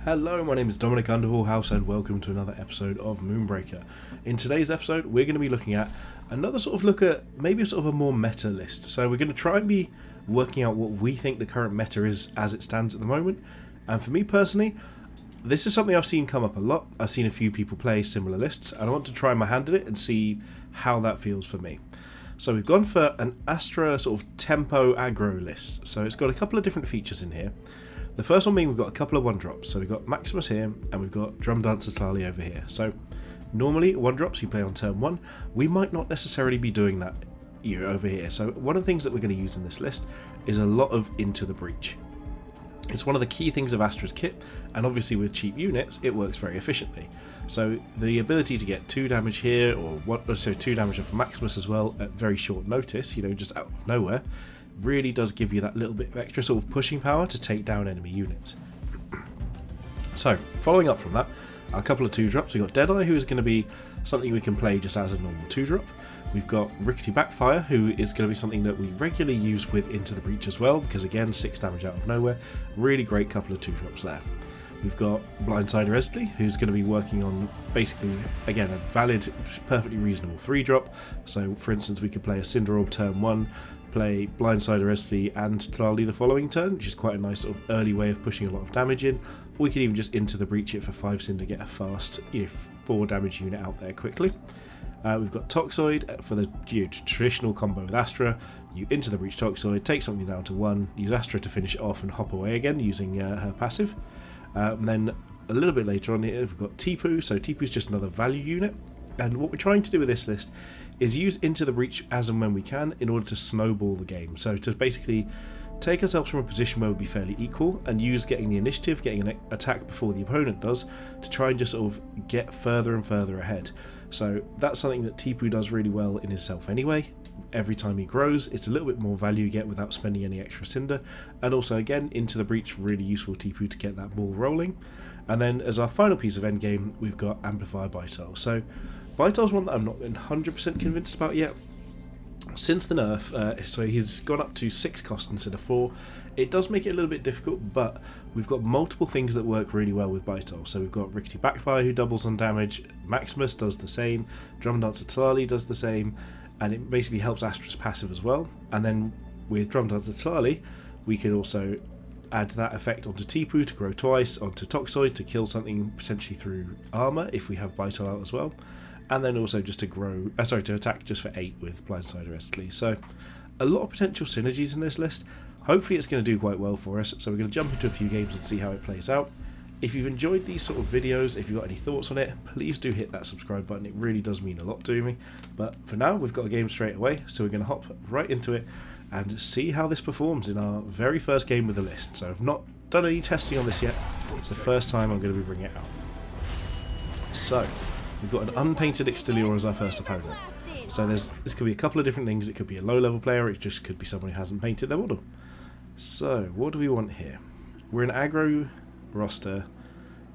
Hello, my name is Dominic Underhallhouse and welcome to another episode of Moonbreaker. In today's episode, we're going to be looking at another sort of look at maybe a sort of a more meta list. So we're going to try and be working out what we think the current meta is as it stands at the moment. And for me personally, this is something I've seen come up a lot. I've seen a few people play similar lists and I want to try my hand at it and see how that feels for me. So we've gone for an Astra sort of tempo aggro list. So it's got a couple of different features in here. The first one being we've got a couple of one drops. So we've got Maximus here and we've got Drumdancer Tlalli over here. So normally one drops you play on turn one. We might not necessarily be doing that over here. So one of the things that we're going to use in this list is a lot of Into the Breach. It's one of the key things of Astra's kit, and obviously with cheap units it works very efficiently. So the ability to get 2 damage here, or 2 damage off Maximus as well at very short notice, just out of nowhere, really does give you that little bit of extra sort of pushing power to take down enemy units. So following up from that, a couple of 2-drops. We've got Deadeye, who is going to be something we can play just as a normal 2-drop. We've got Rickety Backfire, who is going to be something that we regularly use with Into the Breach as well, because again, 6 damage out of nowhere. Really great couple of 2-drops there. We've got Blindsider Eztli, who's going to be working on basically, again, a valid, perfectly reasonable 3-drop. So for instance, we could play a Cinder Orb turn 1, play Blindsider Eztli and Tlalli the following turn, which is quite a nice sort of early way of pushing a lot of damage in. Or we could even just Into the Breach it for 5 Cinder, get a fast 4 damage unit out there quickly. We've got Toxoid for the traditional combo with Astra. You Into the Breach Toxoid, take something down to 1, use Astra to finish it off and hop away again using her passive. And then a little bit later on here we've got Tipu. So Tipu's just another value unit. And what we're trying to do with this list is use Into the Breach as and when we can in order to snowball the game. So to basically take ourselves from a position where we'll be fairly equal and use getting the initiative, getting an attack before the opponent does, to try and just sort of get further and further ahead. So that's something that Tipu does really well in himself anyway. Every time he grows, it's a little bit more value you get without spending any extra Cinder. And also again, Into the Breach, really useful Tipu to get that ball rolling. And then as our final piece of endgame, we've got Amplifier Bitol. So Bitol's one that I'm not 100% convinced about yet. Since the nerf, so he's gone up to 6 cost instead of 4. It does make it a little bit difficult, but we've got multiple things that work really well with Bitol. So we've got Rickety Backfire, who doubles on damage, Maximus does the same, Drumdancer Tlalli does the same, and it basically helps Astra's passive as well. And then with Drumdancer Tlalli, we could also add that effect onto Tipu to grow twice, onto Toxoid to kill something potentially through armor if we have Bitol out as well. And then also just to to attack just for 8 with Blindsider Eztli. So a lot of potential synergies in this list. Hopefully it's going to do quite well for us. So we're going to jump into a few games and see how it plays out. If you've enjoyed these sort of videos, if you've got any thoughts on it, please do hit that subscribe button. It really does mean a lot to me. But for now, we've got a game straight away. So we're going to hop right into it and see how this performs in our very first game with the list. So I've not done any testing on this yet. It's the first time I'm going to be bringing it out. So we've got an unpainted Extilior as our first opponent. So this could be a couple of different things. It could be a low level player, it just could be someone who hasn't painted their model. So what do we want here? We're an aggro roster.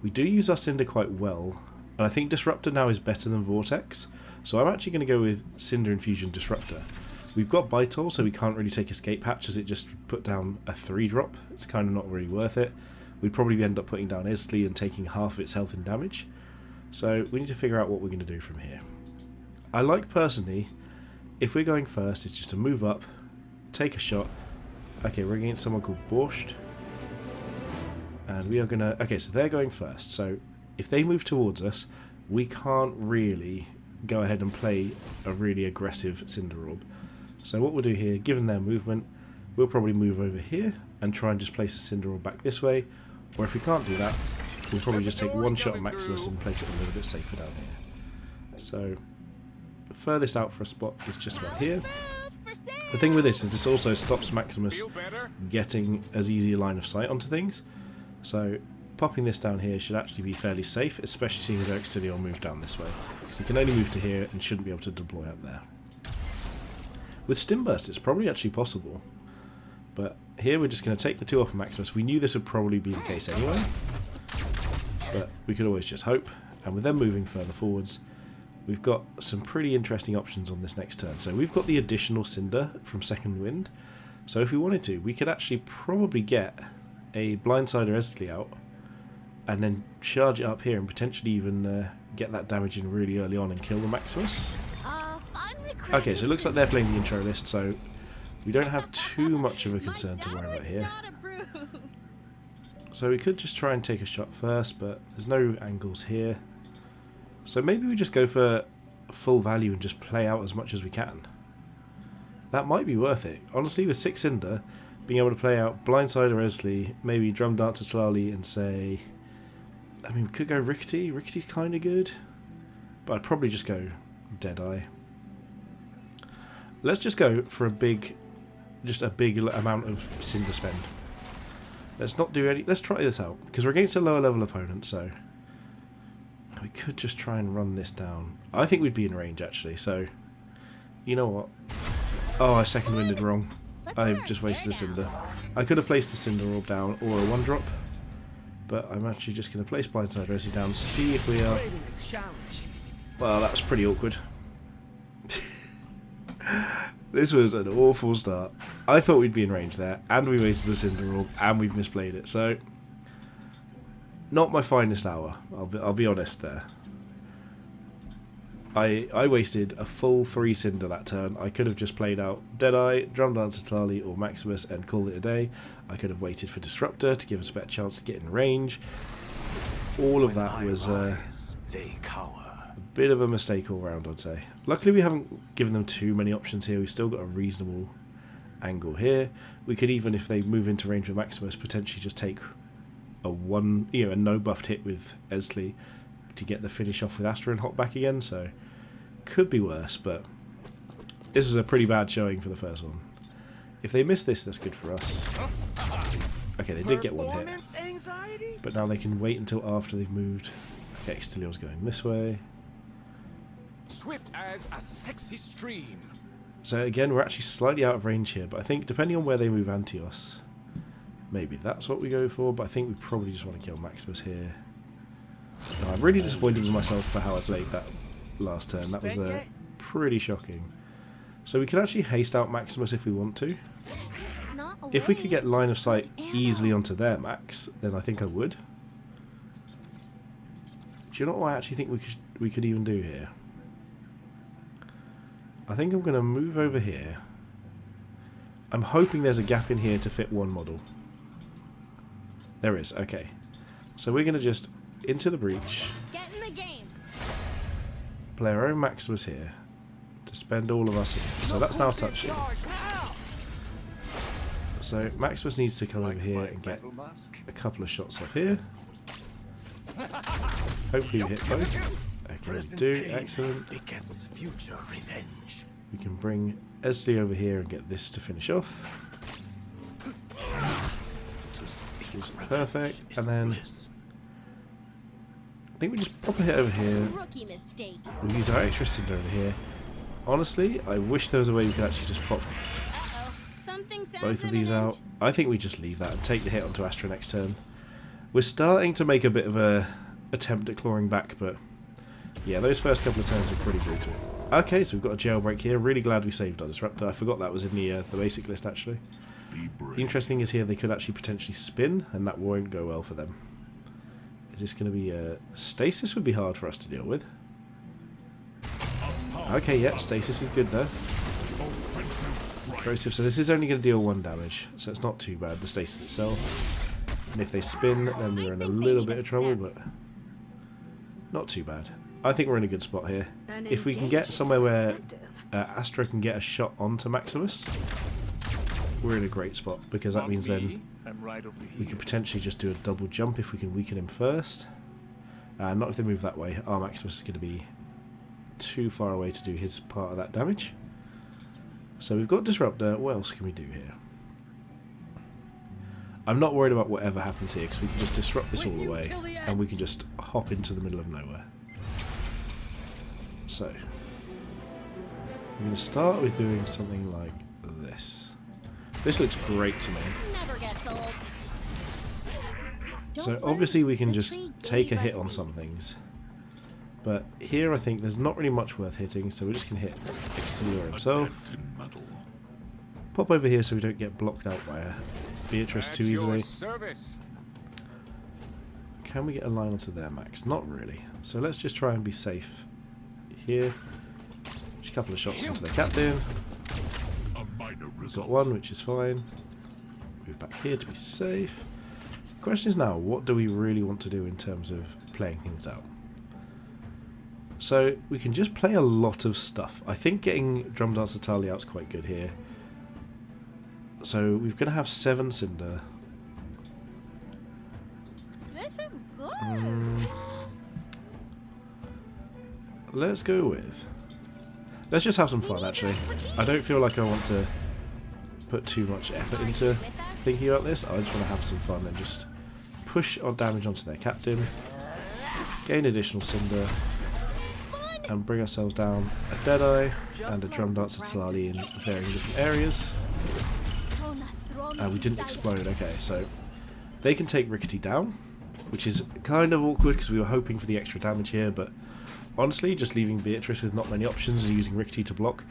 We do use our Cinder quite well, and I think Disruptor now is better than Vortex. So I'm actually going to go with Cinder Infusion Disruptor. We've got Bitol, so we can't really take Escape Hatch as it just put down a 3-drop. It's kind of not really worth it. We'd probably end up putting down Eztli and taking half of its health and damage. So we need to figure out what we're going to do from here. I like personally, if we're going first, it's just to move up, take a shot. Okay, we're against someone called Borscht. And we are going to... Okay, so they're going first. So if they move towards us, we can't really go ahead and play a really aggressive Cinder Orb. So what we'll do here, given their movement, we'll probably move over here and try and just place a Cinder Orb back this way. Or if we can't do that, we'll probably just take one shot at Maximus and place it a little bit safer down here. So the furthest out for a spot is just about here. The thing with this is this also stops Maximus getting as easy a line of sight onto things. So popping this down here should actually be fairly safe, especially seeing as Extilior move down this way. So you can only move to here and shouldn't be able to deploy up there. With Stim Burst it's probably actually possible, but here we're just going to take the 2 off of Maximus. We knew this would probably be the case anyway, but we could always just hope. And with them moving further forwards, we've got some pretty interesting options on this next turn. So we've got the additional Cinder from Second Wind, so if we wanted to, we could actually probably get a Blindsider Eztli out and then charge it up here and potentially even get that damage in really early on and kill the Maximus. Okay, so it looks like they're playing the intro list, so we don't have too much of a concern to worry about here. So we could just try and take a shot first, but there's no angles here. So maybe we just go for full value and just play out as much as we can. That might be worth it. Honestly, with 6 Cinder, being able to play out Blindsider Eztli, maybe Drumdancer Tlalli, and say... I mean, we could go Rickety. Rickety's kind of good. But I'd probably just go Deadeye. Let's just go for a big amount of Cinder spend. Let's not do any... Let's try this out. Because we're against a lower level opponent, so... We could just try and run this down. I think we'd be in range, actually, so... You know what? Oh, I second winded wrong. I've just wasted a Cinder. I could have placed a Cinder Orb down or a 1-drop. But I'm actually just going to place Blindsider Eztli down, see if we are... Well, that's pretty awkward. This was an awful start. I thought we'd be in range there, and we wasted the Cinder Orb, and we've misplayed it, so... Not my finest hour, I'll be honest there. I wasted a full 3 Cinder that turn. I could have just played out Deadeye, Drumdancer Tlalli, or Maximus and called it a day. I could have waited for Disruptor to give us a better chance to get in range. All of that was a bit of a mistake all round, I'd say. Luckily we haven't given them too many options here. We've still got a reasonable angle here. We could even, if they move into range with Maximus, potentially just take a no buffed hit with Eztli to get the finish off with Astra and hop back again, so could be worse, but this is a pretty bad showing for the first one. If they miss this, that's good for us. Okay, they did get one hit, but now they can wait until after they've moved. Okay, Extilior's going this way. Swift as a sexy stream. So again, we're actually slightly out of range here, but I think depending on where they move Antios, maybe that's what we go for, but I think we probably just want to kill Maximus here. No, I'm really disappointed with myself for how I played that last turn. That was pretty shocking. So we can actually haste out Maximus if we want to. If we could get line of sight easily onto their Max, then I think I would. Do you know what I actually think we could even do here? I think I'm going to move over here. I'm hoping there's a gap in here to fit one model. There is, okay. So we're going to just into the breach. Get in the game. Play our own Maximus here to spend all of us. So that's now touching. So Maximus needs to come over here and get a couple of shots off here. Hopefully we hit both. Okay, we do. Excellent. We can bring Eztli over here and get this to finish off. Which is perfect. And then I think we just pop a hit over here. We'll use our extra Cinder over here. Honestly, I wish there was a way we could actually just pop both of these out. I think we just leave that and take the hit onto Astra next turn. We're starting to make a bit of a attempt at clawing back, but yeah, those first couple of turns were pretty brutal. Okay, so we've got a jailbreak here. Really glad we saved our Disruptor. I forgot that was in the basic list, actually. The interesting is here they could actually potentially spin, and that won't go well for them. Is this going to be Stasis would be hard for us to deal with. Okay, yeah, Stasis is good there. Corrosive, so this is only going to deal 1 damage, so it's not too bad, the Stasis itself. And if they spin, then we're in a little bit of trouble, but not too bad. I think we're in a good spot here. If we can get somewhere where Astra can get a shot onto Maximus, we're in a great spot, because that means then we could potentially just do a double jump if we can weaken him first. Not if they move that way. Our Maximus is going to be too far away to do his part of that damage. So we've got Disruptor. What else can we do here? I'm not worried about whatever happens here, because we can just disrupt this all the way, and we can just hop into the middle of nowhere. So I'm going to start with doing something like this. This looks great to me. Never gets old. So obviously we can just take a hit on some things, but here I think there's not really much worth hitting, so we're just going to hit Extilior himself. Pop over here so we don't get blocked out by a Beatrice too easily. can we get a line onto their max? Not really. So let's just try and be safe here. Just a couple of shots into the captain. Got one, which is fine. Move back here to be safe. The question is now, what do we really want to do in terms of playing things out? So we can just play a lot of stuff. I think getting Drumdancer Tlalli out is quite good here. So we're going to have 7 Cinder. This is good. Let's go with... Let's just have some fun, actually. I don't feel like I want to put too much effort into thinking about this. I just want to have some fun and just push our damage onto their captain, gain additional Cinder, and bring ourselves down a Deadeye and a Drumdancer Tlalli in varying different areas. And we didn't explode. Okay, so they can take Rickety down, which is kind of awkward because we were hoping for the extra damage here, but honestly, just leaving Beatrice with not many options and using Rickety to block,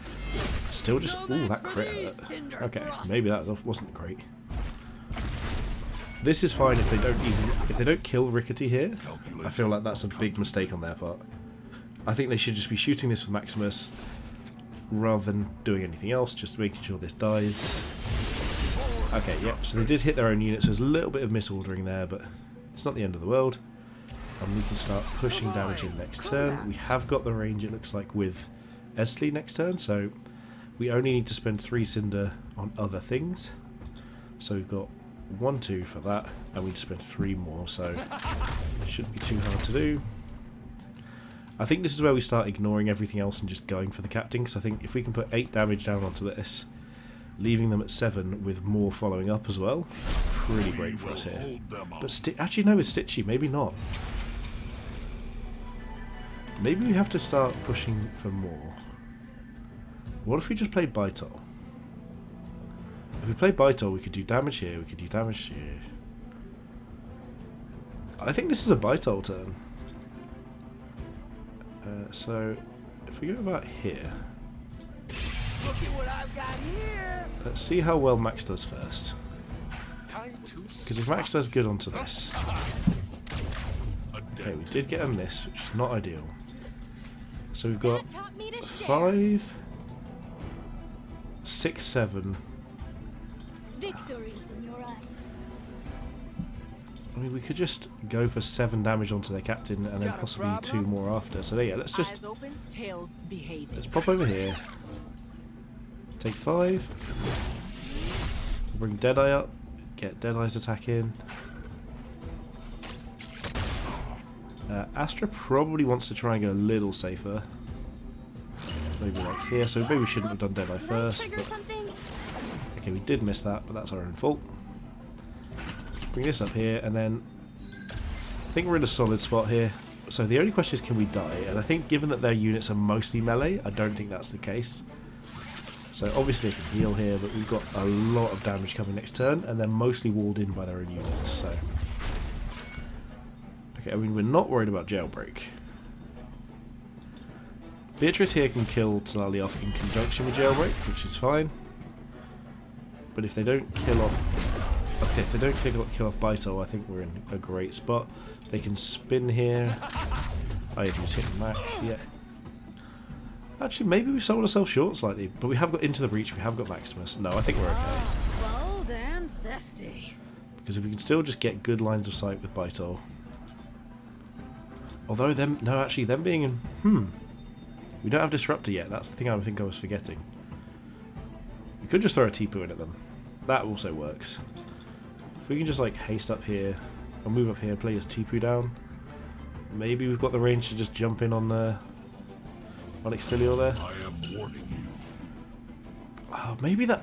still just... Ooh, that crit hurt. Okay, maybe that wasn't great. This is fine if they don't kill Rickety here. I feel like that's a big mistake on their part. I think they should just be shooting this with Maximus rather than doing anything else, just making sure this dies. Okay, yep, so they did hit their own units, so there's a little bit of misordering there, but it's not the end of the world. And we can start pushing damage in next turn. We have got the range, it looks like, with Eztli next turn, so we only need to spend 3 Cinder on other things. So we've got 1, 2 for that, and we need to spend 3 more, so it shouldn't be too hard to do. I think this is where we start ignoring everything else and just going for the captain, because I think if we can put 8 damage down onto this, leaving them at 7 with more following up as well, it's pretty great for us here. But actually no, with Stitchy, maybe not. Maybe we have to start pushing for more. What if we just played Bitol? If we played Bitol, we could do damage here, we could do damage here. I think this is a Bitol turn. So, if we go about here... Look at what I've got here. Let's see how well Max does first. Because if Max does good onto this... Okay, we did get a miss, which is not ideal. So we've got 5, 6, 7. Victories in your eyes. I mean, we could just go for 7 damage onto their captain and then possibly 2 more after. So there, yeah, let's just... Let's pop over here. Take 5. We'll bring Deadeye up. Get Deadeye's attack in. Astra probably wants to try and go a little safer. Maybe like here. So maybe we shouldn't have done Deadeye first. But... Okay, we did miss that, but that's our own fault. Bring this up here, and then I think we're in a solid spot here. So the only question is, can we die? And I think given that their units are mostly melee, I don't think that's the case. So obviously they can heal here, but we've got a lot of damage coming next turn, and they're mostly walled in by their own units. So okay, I mean, we're not worried about jailbreak. Beatrice here can kill Tlalli off in conjunction with jailbreak, which is fine. But if they don't kill off... Okay, if they don't kill off Bitol, I think we're in a great spot. They can spin here. Oh, yeah, just hit Max, yeah. Actually, maybe we sold ourselves short slightly, but we have got Into the Breach, we have got Maximus. No, I think we're okay. Bold and zesty. Because if we can still just get good lines of sight with Bitol. Although them... No, actually, them being in... We don't have Disruptor yet, that's the thing I think I was forgetting. We could just throw a Tipu in at them. That also works. If we can just like haste up here, or move up here, play his Tipu down. Maybe we've got the range to just jump in on Extilior there. I am warning you. Oh, maybe the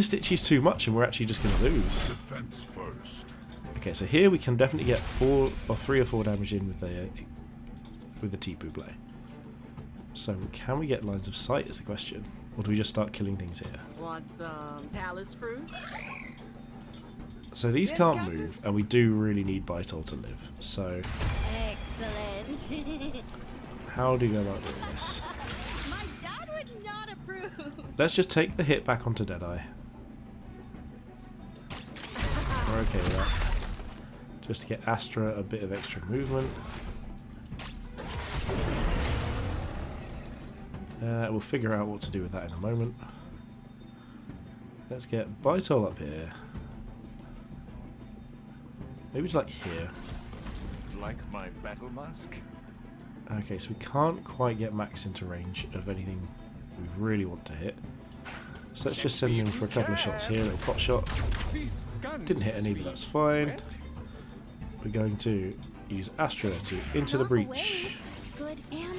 Stitchy's too much and we're actually just going to lose. Defense first. Okay, so here we can definitely get 3 or 4 damage in with the Tipu play. So can we get lines of sight is the question. Or do we just start killing things here? Want some talus fruit? So these can't move, and we do really need Bitol to live. So Excellent. how do you go about doing this? My dad would not approve. Let's just take the hit back onto Deadeye. We're okay with that. just to get Astra a bit of extra movement. We'll figure out what to do with that in a moment. Let's get Bitol up here. Maybe it's like here. Like my battle mask? Okay, so we can't quite get Max into range of anything we really want to hit. So let's just send him for a couple of shots here. A little pot shot. Didn't hit any, but that's fine. We're going to use Astra to into the breach. Good ammo.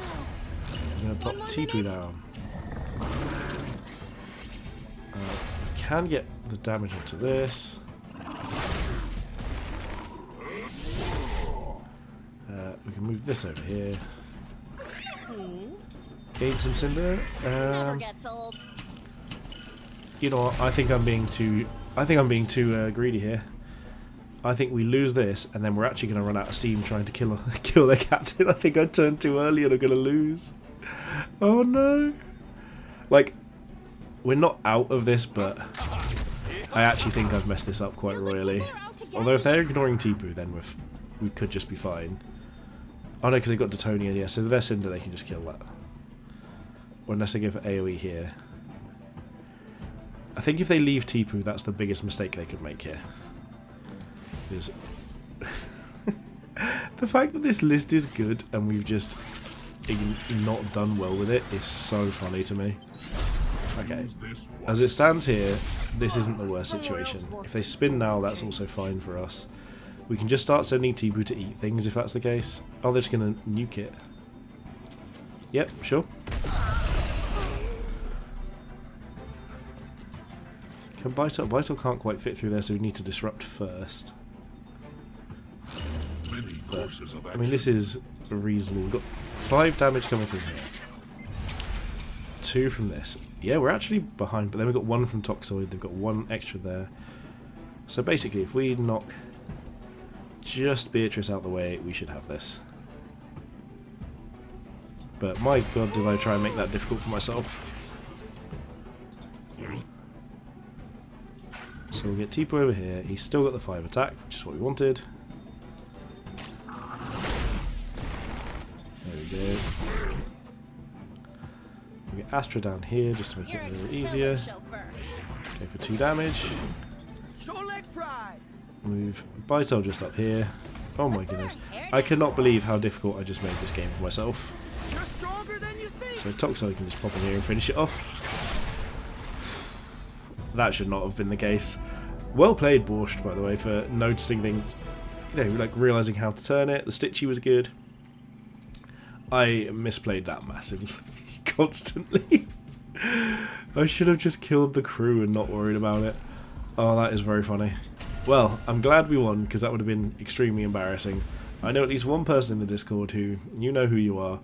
I'm going to pop Tipu down. We can get the damage into this. We can move this over here. Gain some cinder. Never gets old. You know what? I think I'm being too greedy here. I think we lose this, and then we're actually going to run out of steam trying to kill their captain. I think I turned too early, and I'm going to lose. Oh no! Like, we're not out of this, but I actually think I've messed this up quite royally. Although if they're ignoring Tipu, then we could just be fine. Oh no, because they've got Detonian, yeah, so their Cinder, they can just kill that. Or unless they give AoE here. I think if they leave Tipu, that's the biggest mistake they could make here. Because the fact that this list is good and we've just not done well with it is so funny to me. Okay, as it stands here, this isn't the worst situation. If they spin now, that's also fine for us. We can just start sending Tipu to eat things if that's the case. Oh, they're just going to nuke it. Yep, sure. Can Bitol? Bitol can't quite fit through there, so we need to disrupt first. But, I mean, this is reasonable. We've got 5 damage coming from here. 2 from this. Yeah, we're actually behind, but then we've got 1 from Toxoid. They've got 1 extra there. So basically, if we knock just Beatrice out the way, we should have this. But my god, did I try and make that difficult for myself. So we'll get Tipu over here. He's still got the 5 attack, which is what we wanted. There we go. We'll get Astra down here just to make it a little easier. Go for 2 damage. Move Bitol just up here. Oh my goodness. I cannot believe how difficult I just made this game for myself. So Toxoid can just pop in here and finish it off. That should not have been the case. Well played, Borscht, by the way, for noticing things. You know, like realising how to turn it. The Stitchy was good. I misplayed that massively. Constantly. I should have just killed the crew and not worried about it. Oh, that is very funny. Well, I'm glad we won, because that would have been extremely embarrassing. I know at least one person in the Discord who, you know who you are,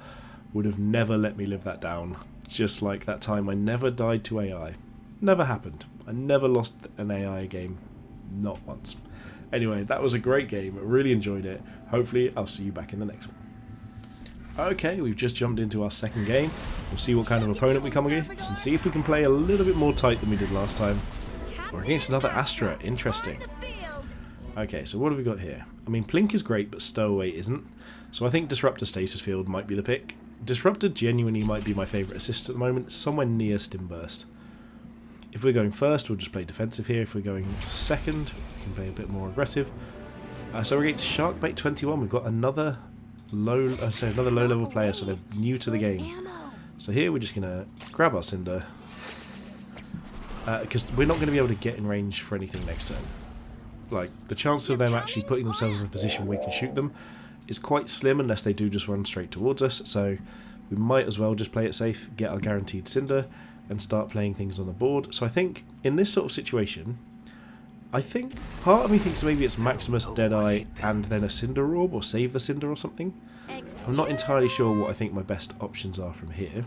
would have never let me live that down. Just like that time I never died to AI. Never happened. I never lost an AI game. Not once. Anyway, that was a great game. I really enjoyed it. Hopefully, I'll see you back in the next one. Okay, we've just jumped into our second game. We'll see what kind of opponent we come against and see if we can play a little bit more tight than we did last time. We're against another Astra. Interesting. Okay, so what have we got here? I mean, Plink is great, but Stowaway isn't. So I think Disruptor Stasis Field might be the pick. Disruptor genuinely might be my favourite assist at the moment, somewhere near Stimburst. If we're going first, we'll just play defensive here. If we're going second, we can play a bit more aggressive. So we're against Sharkbait 21. We've got another another low-level player, so they're new to the game. So here we're just going to grab our Cinder, because we're not going to be able to get in range for anything next turn. Like, the chance of them actually putting themselves in a position where we can shoot them is quite slim unless they do just run straight towards us. So we might as well just play it safe, get our guaranteed Cinder, and start playing things on the board. So I think in this sort of situation, I think part of me thinks maybe it's Maximus, Deadeye, and then a Cinder Orb, or save the Cinder or something. I'm not entirely sure what I think my best options are from here.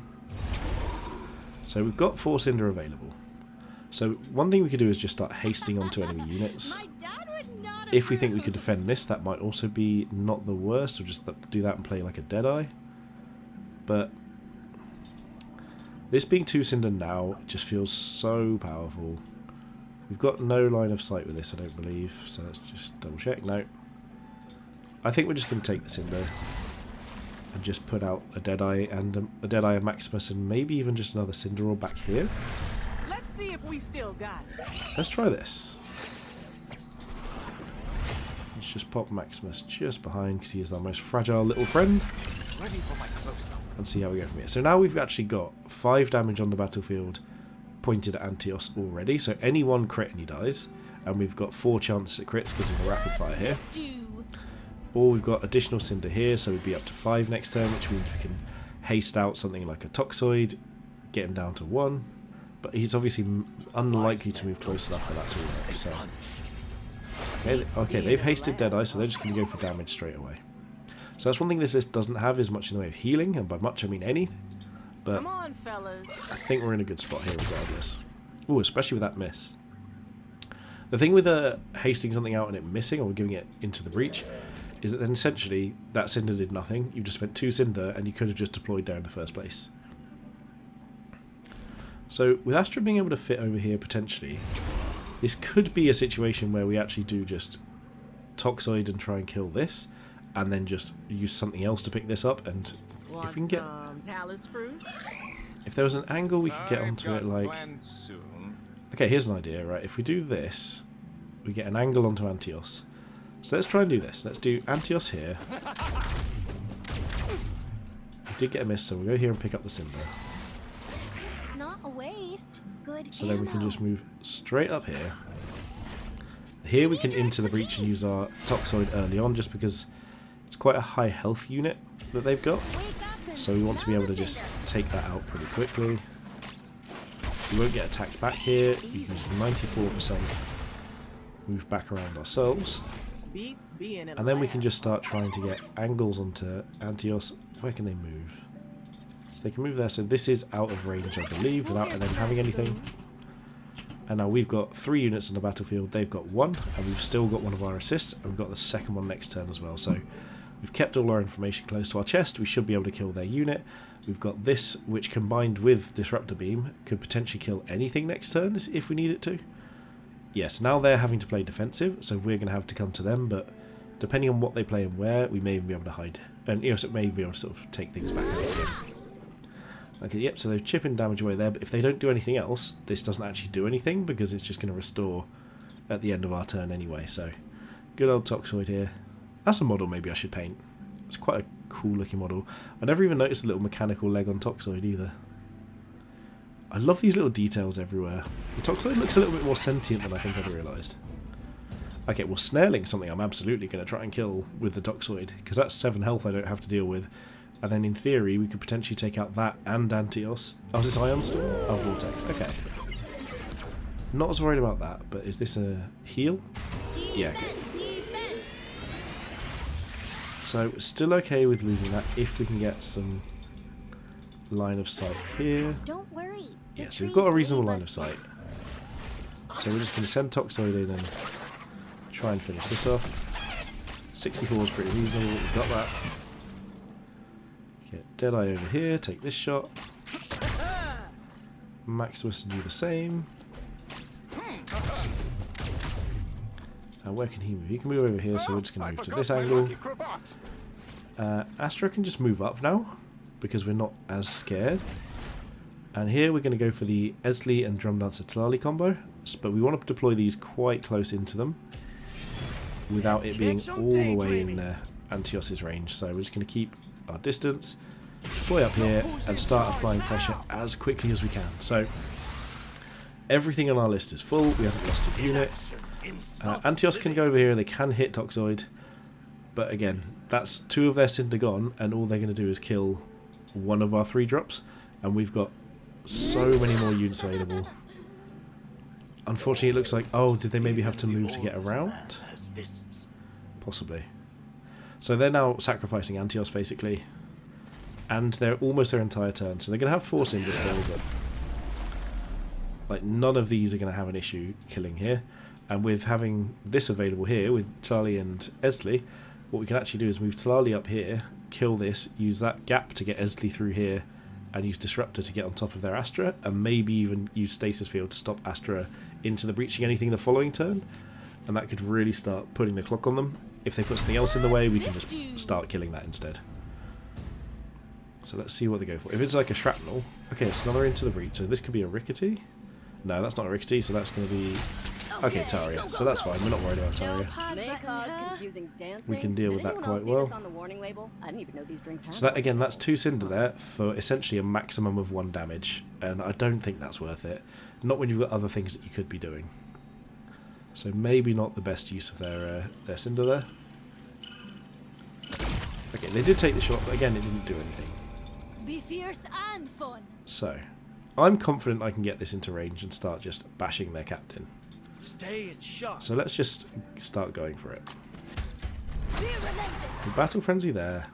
So we've got 4 Cinder available. So one thing we could do is just start hasting onto enemy units. If we think we could defend this, that might also be not the worst. We'll just do that and play like a Deadeye. But this being 2 Cinder now, it just feels so powerful. We've got no line of sight with this, I don't believe. So let's just double check. No. I think we're just going to take the Cinder and just put out a Deadeye and a Deadeye of Maximus and maybe even just another Cinder Orb back here. Let's see if we still got it. Let's try this. Let's just pop Maximus just behind because he is our most fragile little friend. Ready for my close-up. And see how we go from here. So now we've actually got 5 damage on the battlefield pointed at Antios already. So any one crit and he dies. And we've got 4 chances at crits because of the rapid fire here. Or we've got additional Cinder here, so we'd be up to 5 next turn, which means we can haste out something like a Toxoid, get him down to 1. But he's obviously unlikely to move close enough for that to work. So. Okay, they've hasted Deadeye, so they're just going to go for damage straight away. So that's one thing this list doesn't have, is much in the way of healing, and by much I mean any. But Come on, fellas. I think we're in a good spot here regardless. Ooh, especially with that miss. The thing with hasting something out and it missing, or giving it into the breach, is that then essentially that Cinder did nothing. You just spent 2 Cinder and you could have just deployed there in the first place. So with Astra being able to fit over here potentially, this could be a situation where we actually do just Toxoid and try and kill this, and then just use something else to pick this up. And Want if we can get, talus fruit? if there was an angle we could get onto it, like, Soon. okay, here's an idea, right? If we do this, we get an angle onto Antios. So let's try and do this. Let's do Antios here. We did get a miss, so we'll go here and pick up the Cinder. Not a waste. Good. So then we can just move straight up here. Here we can into the breach and use our Toxoid early on, just because it's quite a high health unit that they've got. So we want to be able to just take that out pretty quickly. We won't get attacked back here. We can use the 94%. Move back around ourselves. Beats being in And then we can just start trying to get angles onto Antios. Where can they move? So they can move there. So this is out of range, I believe, without them having anything. And now we've got 3 units on the battlefield. They've got 1, and we've still got one of our assists. And we've got the second one next turn as well. So we've kept all our information close to our chest. We should be able to kill their unit. We've got this, which combined with Disruptor Beam could potentially kill anything next turn if we need it to. Yes, now they're having to play defensive, so we're going to have to come to them, but depending on what they play and where, we may even be able to hide. And Eos may be able to sort of take things back again. Okay, yep, so they're chipping damage away there, but if they don't do anything else, this doesn't actually do anything, because it's just going to restore at the end of our turn anyway, so good old Toxoid here. That's a model maybe I should paint. It's quite a cool looking model. I never even noticed a little mechanical leg on Toxoid either. I love these little details everywhere. The Toxoid looks a little bit more sentient than I think I'd realised. Okay, well, Snareling something I'm absolutely going to try and kill with the Toxoid, because that's 7 health I don't have to deal with. And then in theory, we could potentially take out that and Antios. Oh, is this Ion Storm? Oh, Vortex. Okay. Not as worried about that, but is this a heal? Yeah, okay. So, still okay with losing that if we can get some line of sight here. Don't worry. Yeah, so we've got a reasonable line of sight. So we're just going to send Toxoid in and try and finish this off. 64 is pretty reasonable, we've got that. Get Deadeye over here, take this shot. Maximus do the same. And where can he move? He can move over here, so we're just going to move to this angle. Astra can just move up now, because we're not as scared. And here we're going to go for the Eztli and Drumdancer Tlalli combo, but we want to deploy these quite close into them without it being all the way in Antios' range. So we're just going to keep our distance, deploy up here, and start applying pressure as quickly as we can. So everything on our list is full, we haven't lost a unit. Antios can go over here, they can hit Toxoid, but again, that's 2 of their Cinder gone, and all they're going to do is kill 1 of our 3 drops, and we've got so many more units available. Unfortunately, it looks like, oh, did they maybe have to move to get around? Possibly. So they're now sacrificing Antios, basically, and they're almost their entire turn, so they're going to have 4 Cinder still, but like none of these are going to have an issue killing here. And with having this available here, with Tlalli and Eztli, what we can actually do is move Tlalli up here, kill this, use that gap to get Eztli through here, and use Disruptor to get on top of their Astra, and maybe even use Stasis Field to stop Astra into the breaching anything the following turn. And that could really start putting the clock on them. if they put something else in the way, we can just start killing that instead. So let's see what they go for. If it's like a shrapnel, okay, it's another Into the Breach. So this could be a Rickety. No, that's not a Rickety, so that's going to be... Okay, Taria. So that's fine, we're not worried about Taria. We can deal with that quite well. So that, again, that's 2 Cinder there for essentially a maximum of 1 damage. And I don't think that's worth it. Not when you've got other things that you could be doing. So maybe not the best use of their Cinder there. Okay, they did take the shot, but again, it didn't do anything. Be fierce and fun. So, I'm confident I can get this into range and start just bashing their captain. Stay in shot. So let's just start going for it. Be relentless. The Battle Frenzy there.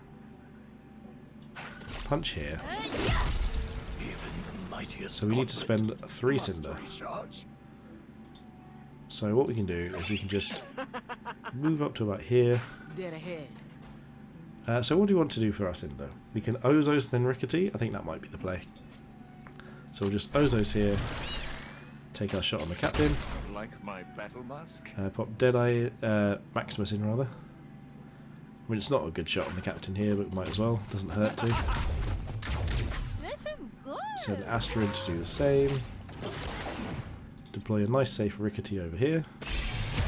Punch here. So we need to spend 3 Cinder. So what we can do is we can just move up to about here. Dead ahead. So what do we want to do for our Cinder? We can Ozos then Rickety. I think that might be the play. So we'll just Ozos here. Take our shot on the captain. Like my battle mask? Pop Deadeye, Maximus in rather. I mean, it's not a good shot on the captain here, but might as well. Doesn't hurt to. Let him go. Send Astra in to do the same. Deploy a nice safe Rickety over here.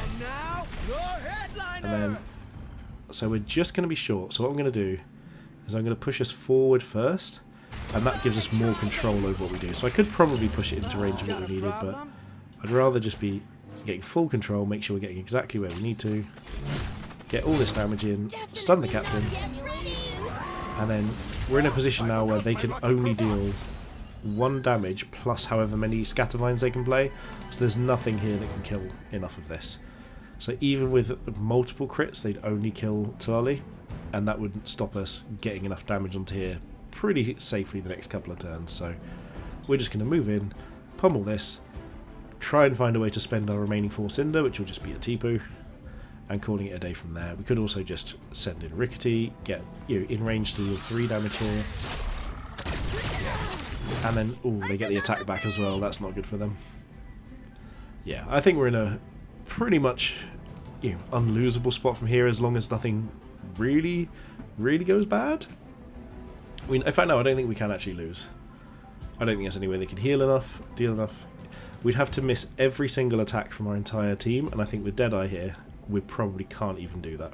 And now, your headliner. And then, so we're just going to be short. So what I'm going to do is I'm going to push us forward first. And that gives us more control over what we do. So I could probably push it into range of what we needed, but I'd rather just be getting full control, make sure we're getting exactly where we need to, get all this damage in, stun the captain, and then we're in a position now where they can only deal 1 damage plus however many scatter mines they can play, so there's nothing here that can kill enough of this. So even with multiple crits, they'd only kill Tlalli, and that would stop us getting enough damage onto here pretty safely the next couple of turns. So we're just going to move in, pummel this, try and find a way to spend our remaining 4 Cinder, which will just be a Tipu, and calling it a day from there. We could also just send in Rickety, get in range to deal 3 damage here, and then they get the attack back as well. That's not good for them. Yeah, I think we're in a pretty much unlosable spot from here as long as nothing really goes bad. In fact, no, I don't think we can actually lose. I don't think there's any way they could heal enough, deal enough. We'd have to miss every single attack from our entire team, and I think with Deadeye here, we probably can't even do that.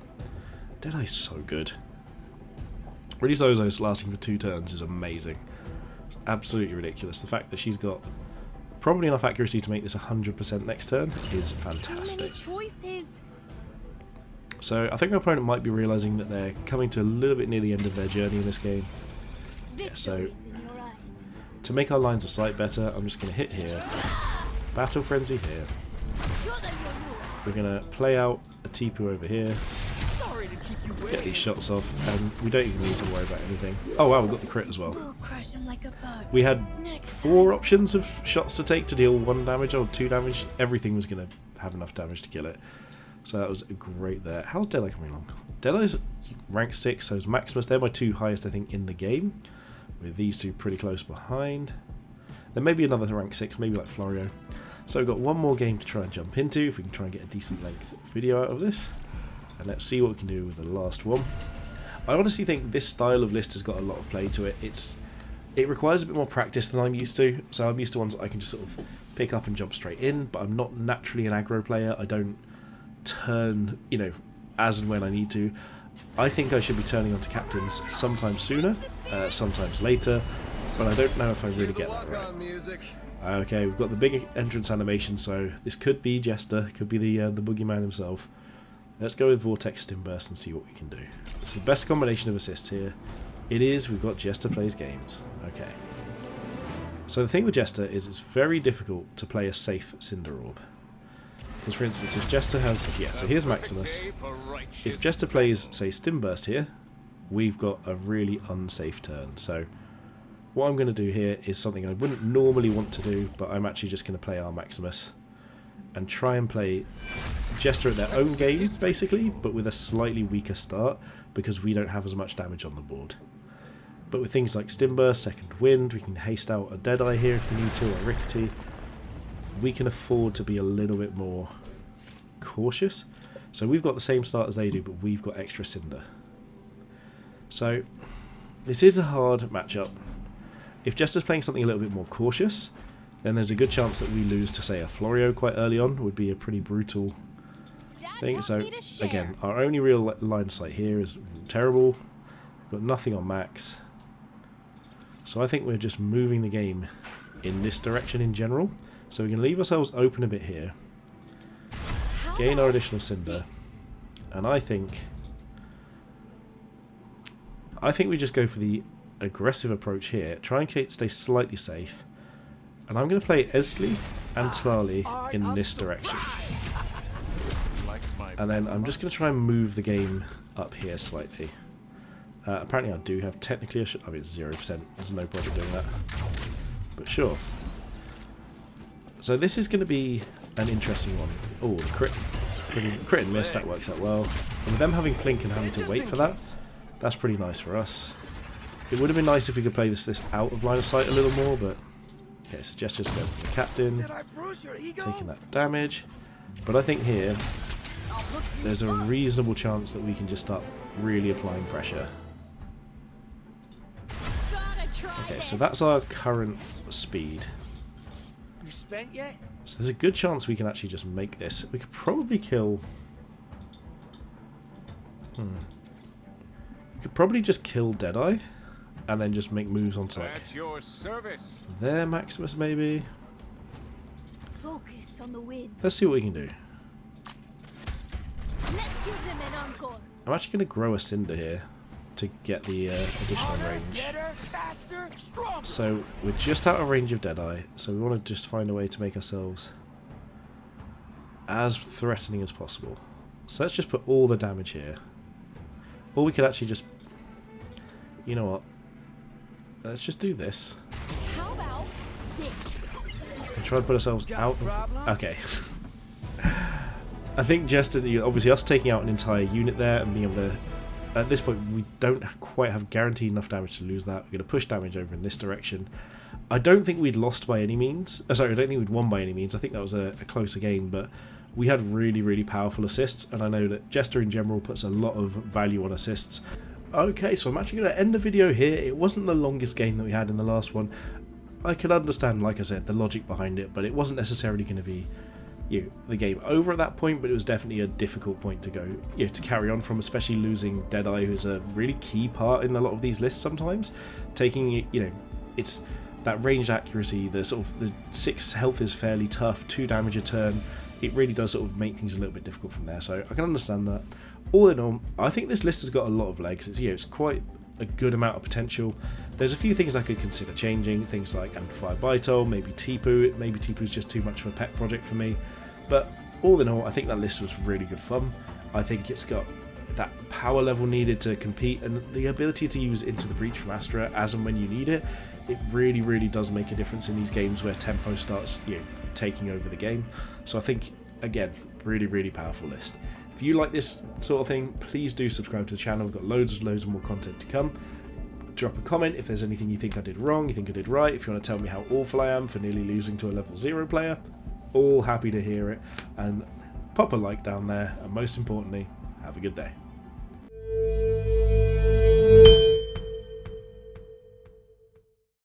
Deadeye's so good. Really, Zozos lasting for 2 turns is amazing. It's absolutely ridiculous. The fact that she's got probably enough accuracy to make this 100% next turn is fantastic. So I think our opponent might be realising that they're coming to a little bit near the end of their journey in this game. Yeah, so to make our lines of sight better, I'm just going to hit here, Battle Frenzy here. We're going to play out a Tipu over here, get these shots off, and we don't even need to worry about anything. Oh wow, we got the crit as well. We had 4 options of shots to take to deal 1 damage or 2 damage. Everything was going to have enough damage to kill it. So that was great there. How's Deadeye coming along? Deadeye's rank 6, so is Maximus. They're my 2 highest, I think, in the game, with these 2 pretty close behind. There may be another rank 6, maybe like Florio. So we've got 1 more game to try and jump into, if we can try and get a decent length video out of this. And let's see what we can do with the last one. I honestly think this style of list has got a lot of play to it. It requires a bit more practice than I'm used to. So I'm used to ones that I can just sort of pick up and jump straight in, but I'm not naturally an aggro player. I don't turn, as and when I need to. I think I should be turning onto captains sometimes sooner, sometimes later, but I don't know if I really get that right. Okay, we've got the big entrance animation, so this could be Jester, could be the boogeyman himself. Let's go with Vortex Stim Burst and see what we can do. It's the best combination of assists here. It is, we've got Jester plays games. Okay. So the thing with Jester is it's very difficult to play a safe Cinder Orb. Because for instance, if Jester has... so here's Maximus. If Jester plays, say, Stim Burst here, we've got a really unsafe turn. So what I'm going to do here is something I wouldn't normally want to do, but I'm actually just going to play our Maximus and try and play Jester at their own game, basically, but with a slightly weaker start, because we don't have as much damage on the board. But with things like Stim Burst, Second Wind, we can haste out a Deadeye here if we need to, or Rickety. We can afford to be a little bit more cautious. So we've got the same start as they do, but we've got extra Cinder. So this is a hard matchup. If Jester's playing something a little bit more cautious, then there's a good chance that we lose to, say, a Florio quite early on. Would be a pretty brutal thing. So again, our only real line of sight here is terrible. We've got nothing on max. So I think we're just moving the game in this direction in general. So we can leave ourselves open a bit here. Gain our additional Cinder. And I think we just go for the aggressive approach here. Try and stay slightly safe. And I'm going to play Eztli and Tlalli in this direction. And then I'm just going to try and move the game up here slightly. Apparently I do have technically a I mean it's 0%. There's no point in doing that. But sure. So this is going to be an interesting one. Oh, the crit and miss, that works out well. And with them having Plink and having to wait for that, that's pretty nice for us. It would have been nice if we could play this list out of line of sight a little more, but okay, so just go for the captain, taking that damage. But I think here there's a reasonable chance that we can just start really applying pressure. Okay, so that's our current speed. You spent yet? So there's a good chance we can actually just make this. We could probably kill... We could probably just kill Deadeye and then just make moves onto like At your service. their Maximus maybe. Focus on the wind. Let's see what we can do. Let's give them an encore. I'm actually going to grow a Cinder here to get the additional range. Better, faster, stronger. So we're just out of range of Deadeye, so we want to just find a way to make ourselves as threatening as possible. So let's just put all the damage here. Or we could actually just... You know what? Let's just do this. How about this? And try to put ourselves Got out... a problem? Okay. I think just obviously us taking out an entire unit there and being able to... At this point, we don't quite have guaranteed enough damage to lose that. We're going to push damage over in this direction. I don't think we'd lost by any means. Sorry, I don't think we'd won by any means. I think that was a closer game, but we had really, really powerful assists, and I know that Jester in general puts a lot of value on assists. Okay, so I'm actually going to end the video here. It wasn't the longest game that we had in the last one. I can understand, like I said, the logic behind it, but it wasn't necessarily going to be the game over at that point, but it was definitely a difficult point to go, to carry on from, especially losing Deadeye, who's a really key part in a lot of these lists sometimes. Taking, it's that range accuracy, the sort of the 6 health is fairly tough, 2 damage a turn. It really does sort of make things a little bit difficult from there, so I can understand that. All in all, I think this list has got a lot of legs. It's, it's quite a good amount of potential. There's a few things I could consider changing, things like Amplifier Bitol, maybe Tipu. Maybe Tipu's just too much of a pet project for me. But all in all, I think that list was really good fun. I think it's got that power level needed to compete and the ability to use Into the Breach from Astra as and when you need it. It really, really does make a difference in these games where tempo starts taking over the game. So I think, again, really, really powerful list. If you like this sort of thing, please do subscribe to the channel. We've got loads more content to come. Drop a comment if there's anything you think I did wrong, you think I did right, if you want to tell me how awful I am for nearly losing to a level 0 player. All happy to hear it. And pop a like down there, and most importantly, have a good day.